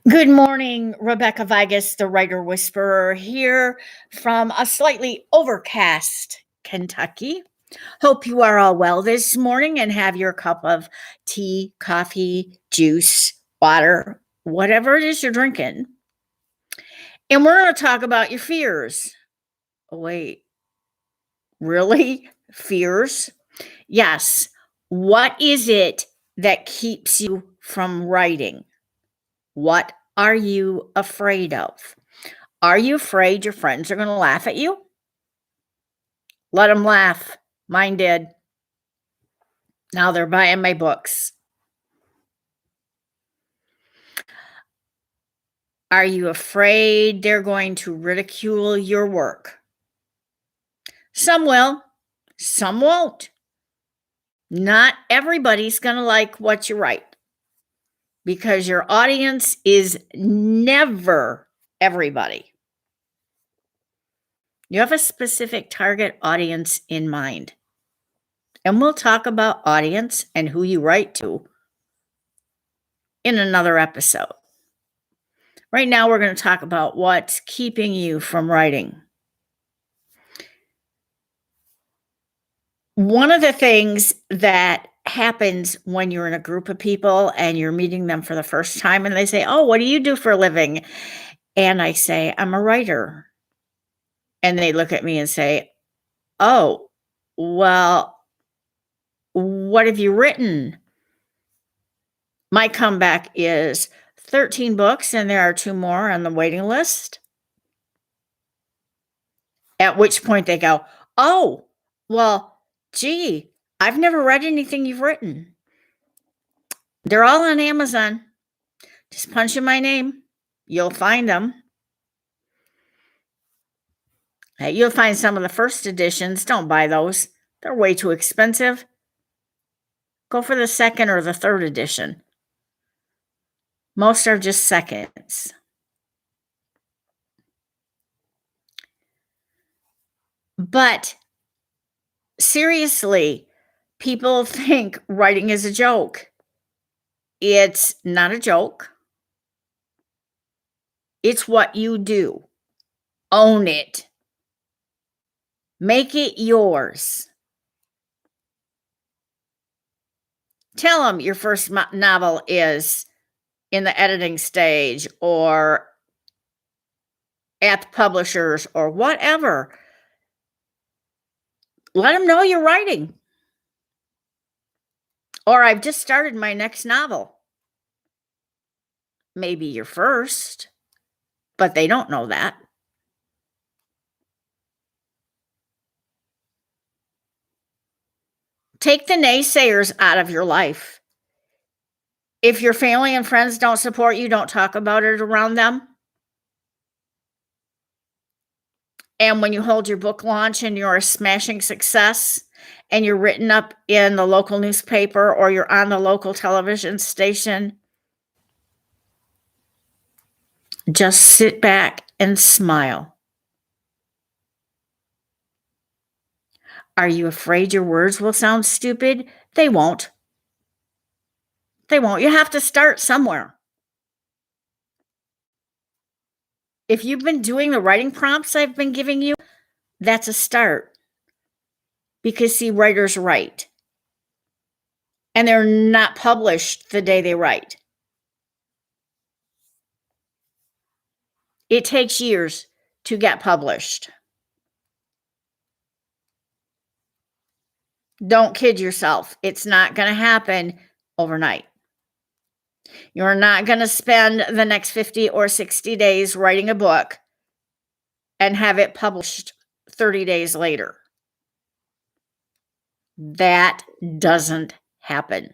Good morning, Rebecca Vigus, the writer whisperer, here from a slightly overcast Kentucky. Hope you are all well this morning and have your cup of tea, coffee, juice, water, whatever it is you're drinking. And we're going to talk about your fears. Oh, wait, really? Fears? Yes. What is it that keeps you from writing? What are you afraid of? Are you afraid your friends are going to laugh at you? Let them laugh. Mine did. Now they're buying my books. Are you afraid they're going to ridicule your work? Some will, some won't. Not everybody's going to like what you write because your audience is never everybody. You have a specific target audience in mind. And we'll talk about audience and who you write to in another episode. Right now, we're going to talk about what's keeping you from writing. One of the things that happens when you're in a group of people and you're meeting them for the first time and they say, "Oh, what do you do for a living?" And I say, "I'm a writer." And they look at me and say, "Oh, well, what have you written?" My comeback is 13 books, and there are 2 more on the waiting list. At which point they go, "Oh, well, gee, I've never read anything you've written." They're all on Amazon. Just punch in my name. You'll find them. You'll find some of the first editions. Don't buy those. They're way too expensive. Go for the second or the third edition. Most are just seconds. But seriously, people think writing is a joke. It's not a joke. It's what you do. Own it. Make it yours. Tell them your first novel is in the editing stage or at the publishers or whatever. Let them know you're writing. Or I've just started my next novel. Maybe your first, but they don't know that. Take the naysayers out of your life. If your family and friends don't support you, don't talk about it around them. And when you hold your book launch and you're a smashing success and you're written up in the local newspaper or you're on the local television station, just sit back and smile. Are you afraid your words will sound stupid? They won't. They won't. You have to start somewhere. If you've been doing the writing prompts I've been giving you, that's a start. Because, see, writers write. And they're not published the day they write. It takes years to get published. Don't kid yourself. It's not going to happen overnight. You're not going to spend the next 50 or 60 days writing a book and have it published 30 days later. That doesn't happen.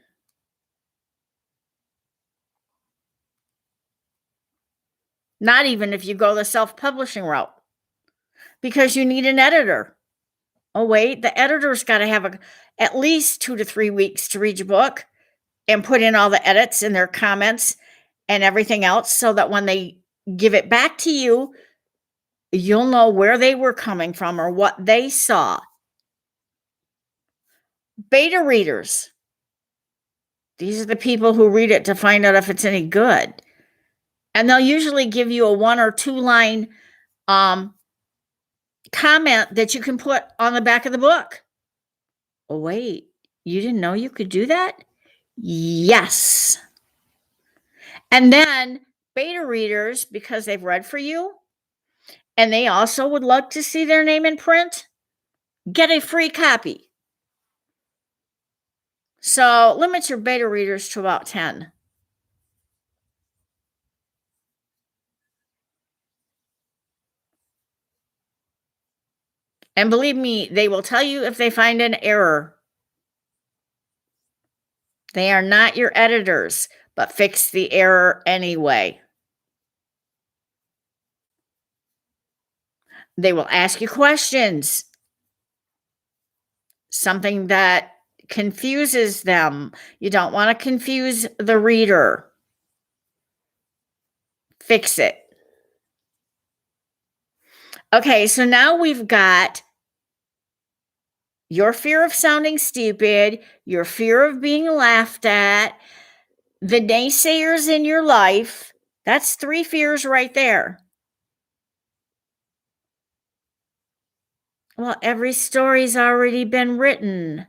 Not even if you go the self-publishing route, because you need an editor. Oh, wait, the editor's got to have at least 2 to 3 weeks to read your book and put in all the edits and their comments and everything else so that when they give it back to you, you'll know where they were coming from or what they saw. Beta readers. These are the people who read it to find out if it's any good. And they'll usually give you a 1 or 2 line comment that you can put on the back of the book. Oh, wait, you didn't know you could do that? Yes. And then beta readers, because they've read for you and they also would love to see their name in print, get a free copy. So limit your beta readers to about 10. And believe me, they will tell you if they find an error. They are not your editors, but fix the error anyway. They will ask you questions, something that confuses them. You don't want to confuse the reader. Fix it. Okay, so now we've got your fear of sounding stupid, your fear of being laughed at, the naysayers in your life. That's 3 fears right there. Well, every story's already been written.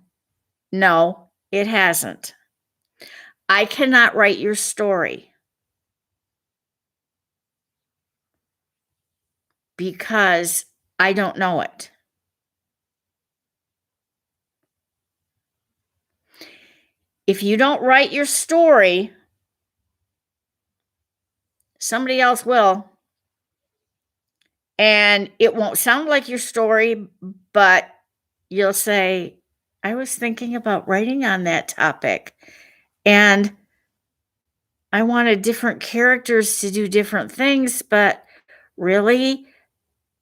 No, it hasn't. I cannot write your story because I don't know it. If you don't write your story, somebody else will. And it won't sound like your story, but you'll say, I was thinking about writing on that topic. And I wanted different characters to do different things, but really,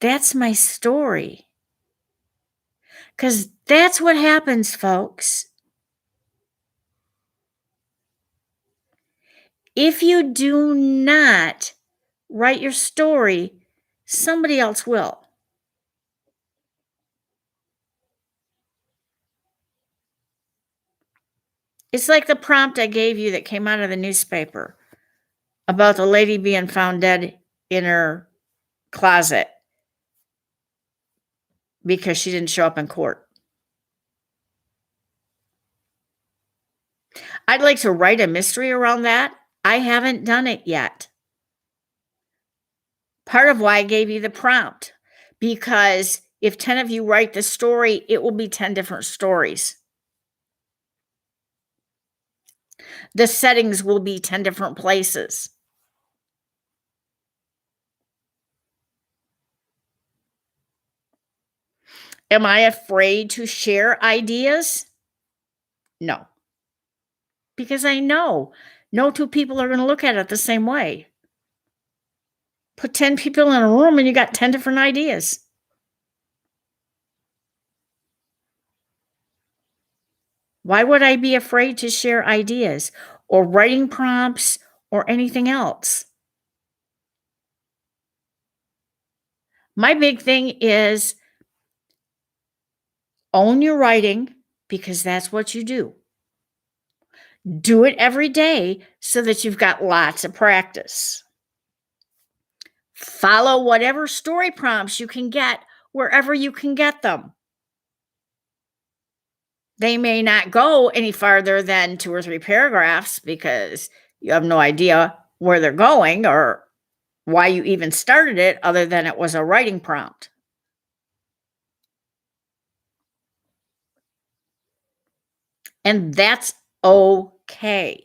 that's my story. Because that's what happens, folks. If you do not write your story, somebody else will. It's like the prompt I gave you that came out of the newspaper about the lady being found dead in her closet because she didn't show up in court. I'd like to write a mystery around that. I haven't done it yet. Part of why I gave you the prompt, because if 10 of you write the story, it will be 10 different stories. The settings will be 10 different places. Am I afraid to share ideas? No. Because I know no 2 people are going to look at it the same way. Put 10 people in a room and you got 10 different ideas. Why would I be afraid to share ideas or writing prompts or anything else? My big thing is own your writing, because that's what you do. Do it every day so that you've got lots of practice. Follow whatever story prompts you can get wherever you can get them. They may not go any farther than 2 or 3 paragraphs because you have no idea where they're going or why you even started it other than it was a writing prompt. And that's okay.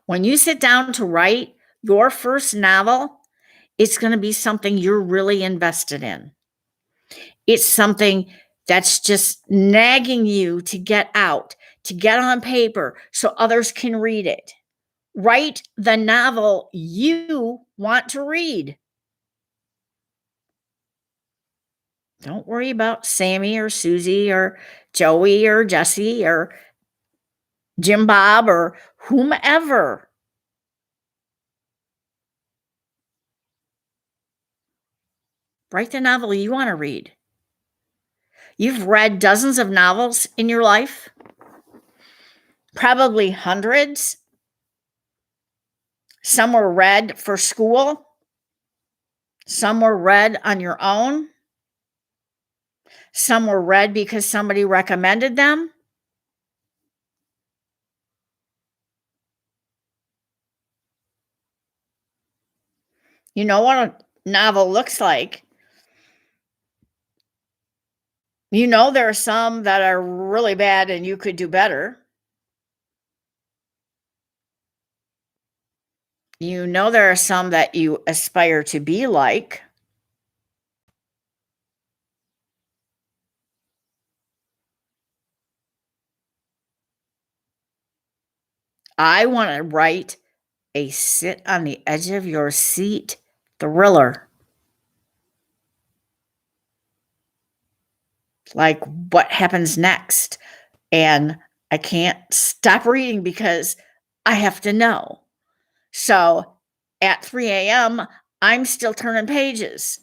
When you sit down to write your first novel, it's going to be something you're really invested in. It's something that's just nagging you to get out, to get on paper so others can read it. Write the novel you want to read. Don't worry about Sammy or Susie or Joey or Jesse or Jim Bob or whomever. Write the novel you want to read. You've read dozens of novels in your life, probably hundreds. Some were read for school. Some were read on your own. Some were read because somebody recommended them. You know what a novel looks like. You know there are some that are really bad and you could do better. You know there are some that you aspire to be like. I want to write a sit on the edge of your seat thriller. Like what happens next? And I can't stop reading because I have to know. So at 3 a.m., I'm still turning pages.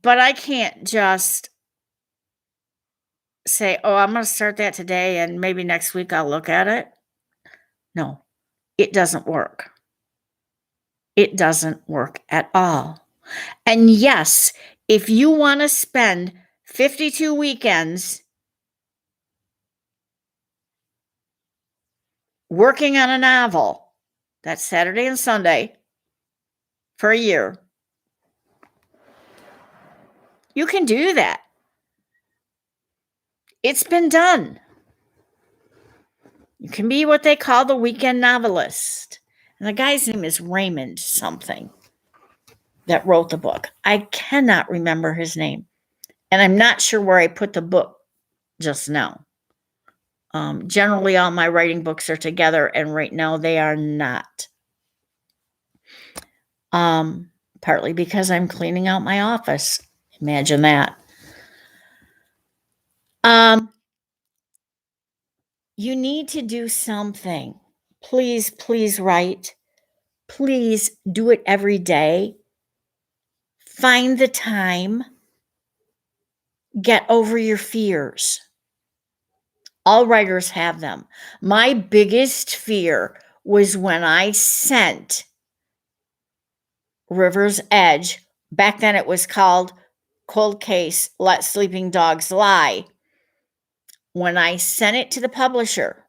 But I can't just say, oh, I'm going to start that today and maybe next week I'll look at it. No, it doesn't work. It doesn't work at all. And yes, if you want to spend 52 weekends working on a novel, that's Saturday and Sunday for a year, you can do that. It's been done. You can be what they call the weekend novelist. And the guy's name is Raymond something that wrote the book. I cannot remember his name. And I'm not sure where I put the book just now. Generally, all my writing books are together, and right now they are not. Partly because I'm cleaning out my office. Imagine that. You need to do something. Please, please write. Please do it every day. Find the time. Get over your fears. All writers have them. My biggest fear was when I sent River's Edge, back then it was called Cold Case, Let Sleeping Dogs Lie. When I sent it to the publisher,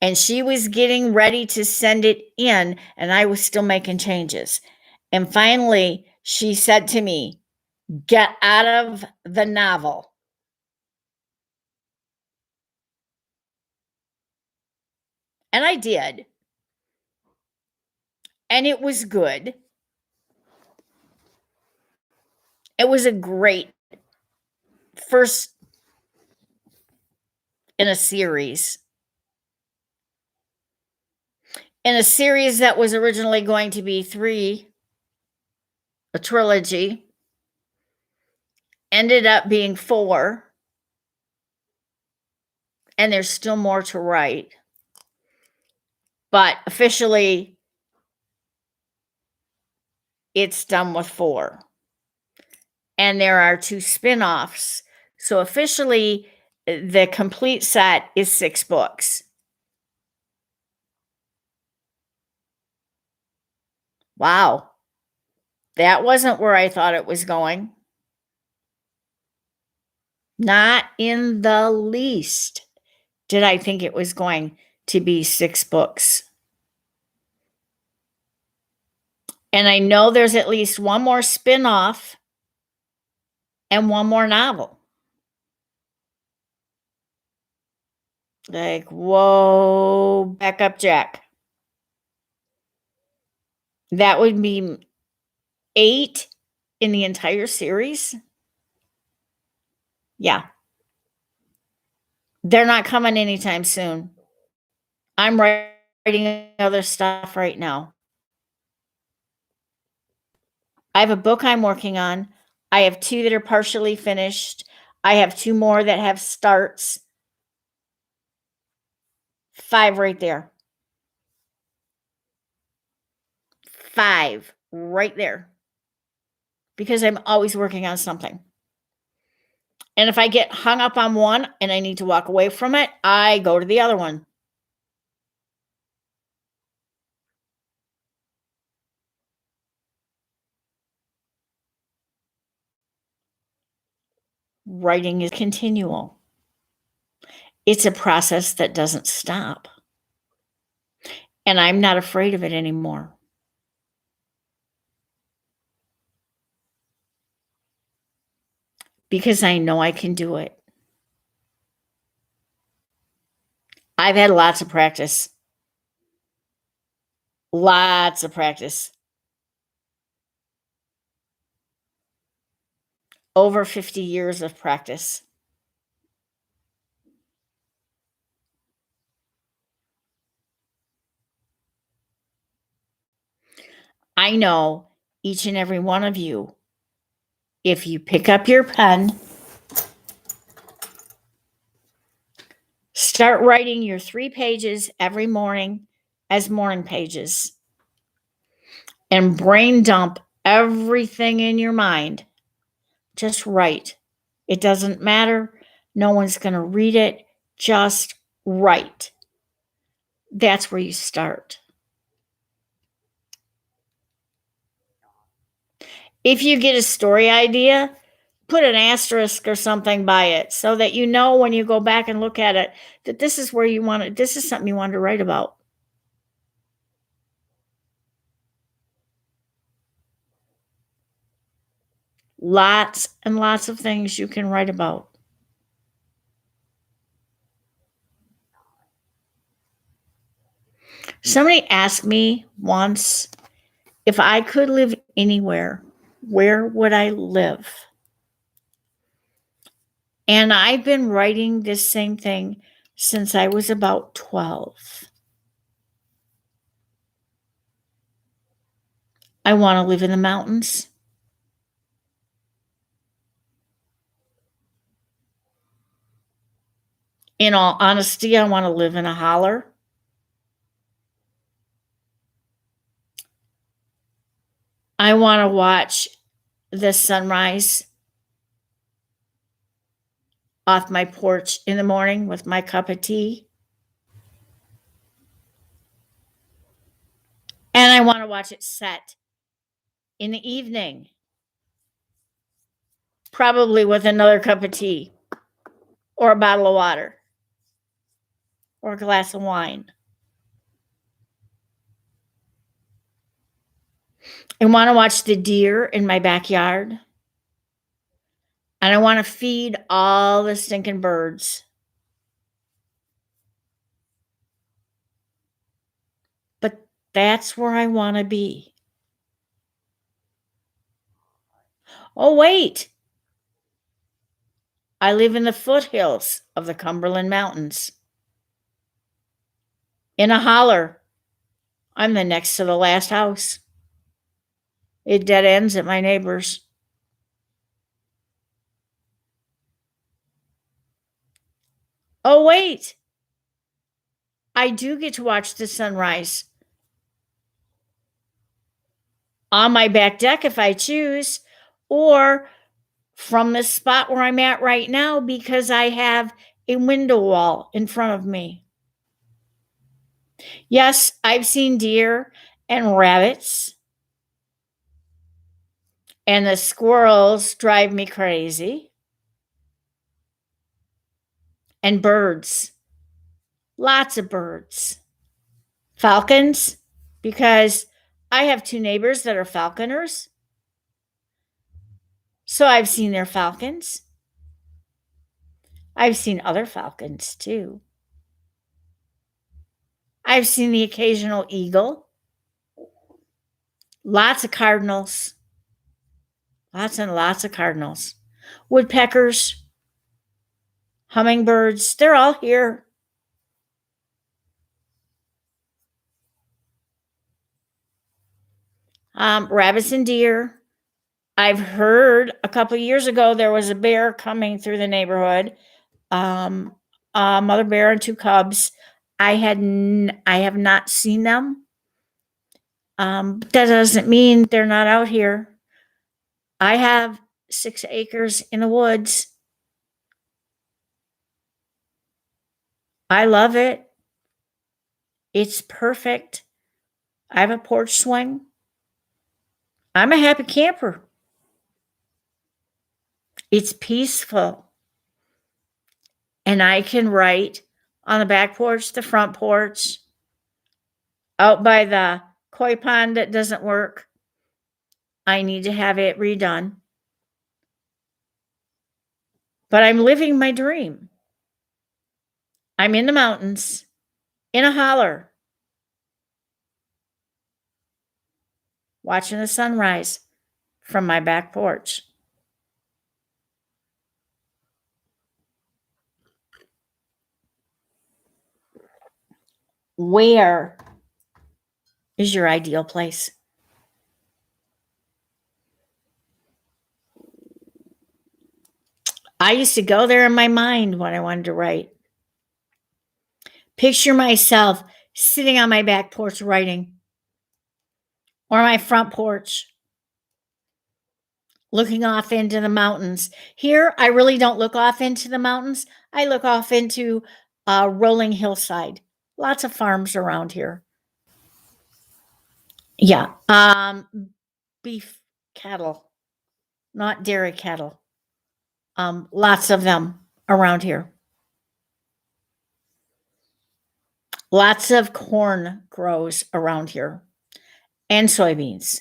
and she was getting ready to send it in, and I was still making changes. And finally, she said to me, get out of the novel. And I did. And it was good. It was a great first in a series. In a series that was originally going to be 3, a trilogy, ended up being 4, and there's still more to write. But officially, it's done with 4. And there are 2 spin-offs. So officially, the complete set is 6 books. Wow. That wasn't where I thought it was going. Not in the least did I think it was going to be 6 books. And I know there's at least one more spin-off and one more novel. Like, whoa, back up, Jack. That would be 8 in the entire series. Yeah. They're not coming anytime soon. I'm writing other stuff right now. I have a book I'm working on. I have 2 that are partially finished. I have 2 more that have starts. 5 right there. 5 right there. Because I'm always working on something. And if I get hung up on one and I need to walk away from it, I go to the other one. Writing is continual. It's a process that doesn't stop. And I'm not afraid of it anymore. Because I know I can do it. I've had lots of practice. Lots of practice. Over 50 years of practice. I know each and every one of you, if you pick up your pen, start writing your 3 pages every morning as morning pages, and brain dump everything in your mind. Just write. It doesn't matter. No one's going to read it. Just write. That's where you start. If you get a story idea, put an asterisk or something by it so that you know when you go back and look at it that this is where you want it. This is something you wanted to write about. Lots and lots of things you can write about. Somebody asked me once if I could live anywhere, where would I live? And I've been writing this same thing since I was about 12. I want to live in the mountains. In all honesty, I want to live in a holler. I want to watch the sunrise off my porch in the morning with my cup of tea. And I want to watch it set in the evening, probably with another cup of tea or a bottle of water or a glass of wine. I want to watch the deer in my backyard. And I want to feed all the stinking birds. But that's where I want to be. Oh, wait. I live in the foothills of the Cumberland Mountains. In a holler. I'm the next to the last house. It dead ends at my neighbor's. Oh, wait. I do get to watch the sunrise on my back deck if I choose, or from the spot where I'm at right now because I have a window wall in front of me. Yes, I've seen deer and rabbits, and the squirrels drive me crazy, and birds. Lots of birds. Falcons, because I have 2 neighbors that are falconers. So I've seen their falcons. I've seen other falcons too. I've seen the occasional eagle. Lots of cardinals. Lots and lots of cardinals. Woodpeckers. Hummingbirds. They're all here. Rabbits and deer. I've heard a couple of years ago there was a bear coming through the neighborhood. A mother bear and 2 cubs. I have not seen them. That doesn't mean they're not out here. I have 6 acres in the woods. I love it. It's perfect. I have a porch swing. I'm a happy camper. It's peaceful. And I can write on the back porch, the front porch, out by the koi pond that doesn't work. I need to have it redone. But I'm living my dream. I'm in the mountains, in a holler, watching the sunrise from my back porch. Where is your ideal place? I used to go there in my mind when I wanted to write. Picture myself sitting on my back porch writing, or my front porch, looking off into the mountains. Here, I really don't look off into the mountains. I look off into a rolling hillside. Lots of farms around here. Yeah. Beef cattle, not dairy cattle. Lots of them around here. Lots of corn grows around here and soybeans.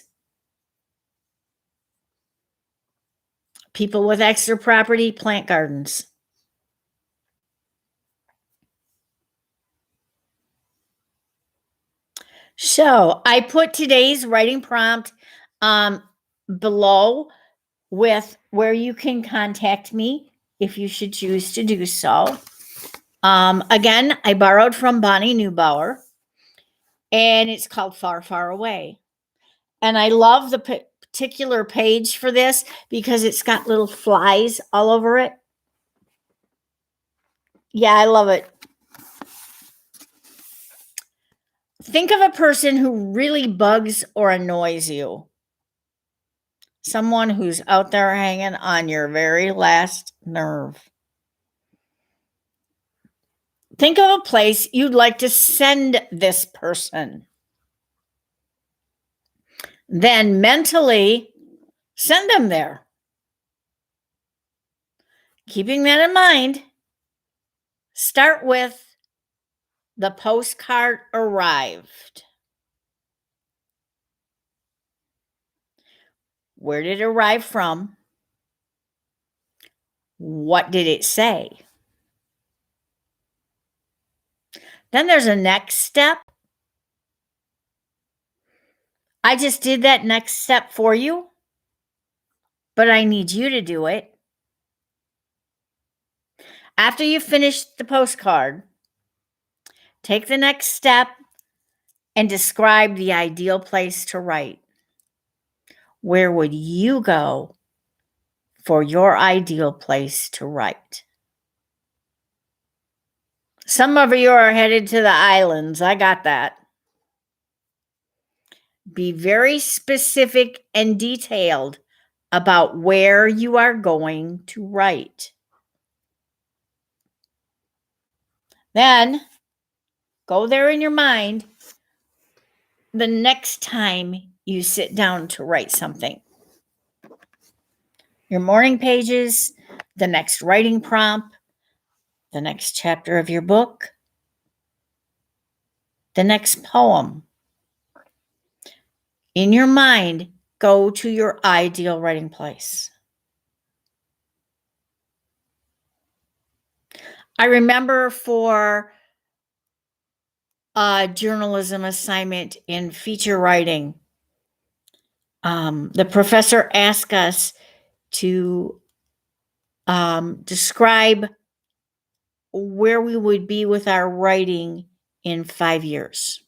People with extra property plant gardens. So I put today's writing prompt below with where you can contact me if you should choose to do so. Again, I borrowed from Bonnie Neubaur, and it's called Far, Far Away. And I love the particular page for this because it's got little flies all over it. Yeah, I love it. Think of a person who really bugs or annoys you. Someone who's out there hanging on your very last nerve. Think of a place you'd like to send this person. Then mentally send them there. Keeping that in mind, start with the postcard arrived. Where did it arrive from? What did it say? Then there's a next step. I just did that next step for you, but I need you to do it. After you finish the postcard, take the next step and describe the ideal place to write. Where would you go for your ideal place to write? Some of you are headed to the islands. I got that. Be very specific and detailed about where you are going to write. Then go there in your mind the next time you sit down to write something. Your morning pages, the next writing prompt, the next chapter of your book, the next poem. In your mind, go to your ideal writing place. I remember for a journalism assignment in feature writing, the professor asked us to describe where we would be with our writing in 5 years.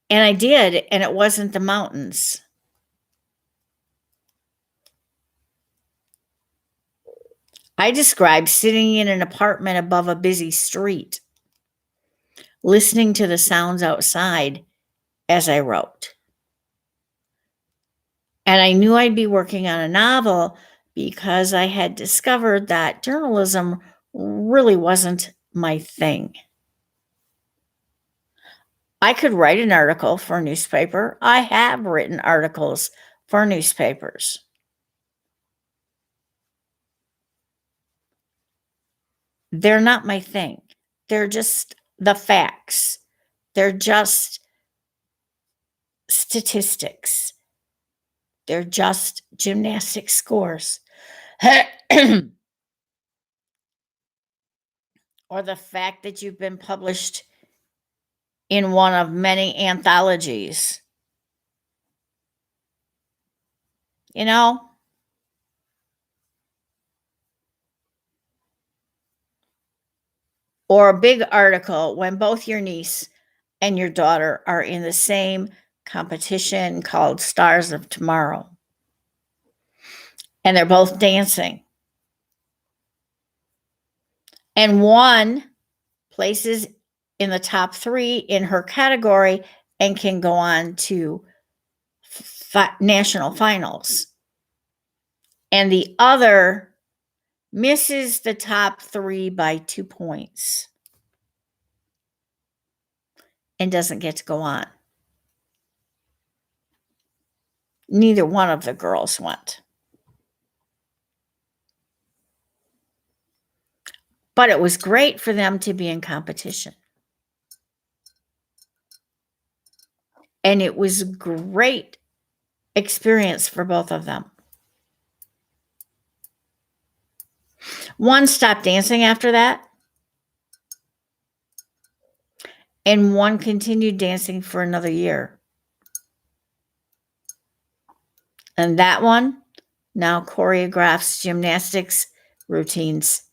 And I did, and it wasn't the mountains. I described sitting in an apartment above a busy street, listening to the sounds outside as I wrote. And I knew I'd be working on a novel because I had discovered that journalism really wasn't my thing. I could write an article for a newspaper. I have written articles for newspapers. They're not my thing. They're just the facts. They're just statistics. They're just gymnastic scores. Or the fact that you've been published in one of many anthologies. You know? Or a big article when both your niece and your daughter are in the same competition called Stars of Tomorrow. And they're both dancing. And one places in the top 3 in her category and can go on to national finals. And the other misses the top 3 by 2 points and doesn't get to go on. Neither one of the girls went. But it was great for them to be in competition. And it was a great experience for both of them. One stopped dancing after that, and one continued dancing for another year. And that one now choreographs gymnastics routines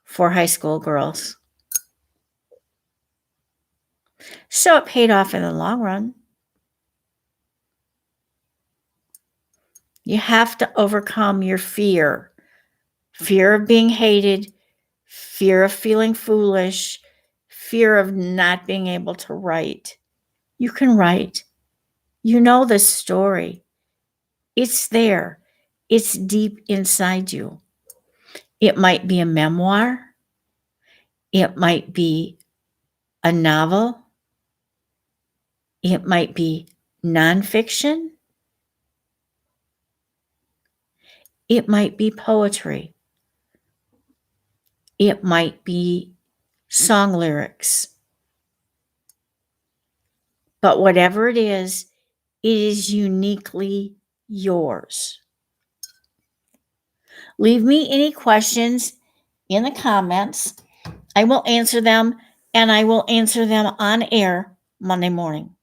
for high school girls. So it paid off in the long run. You have to overcome your fear of being hated, fear of feeling foolish, fear of not being able to write. You can write. You know the story. It's there. It's deep inside you. It might be a memoir. It might be a novel. It might be nonfiction. It might be poetry. It might be song lyrics. But whatever it is uniquely yours. Leave me any questions in the comments. I will answer them, and I will answer them on air Monday morning.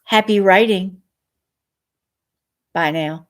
Happy writing. Bye now.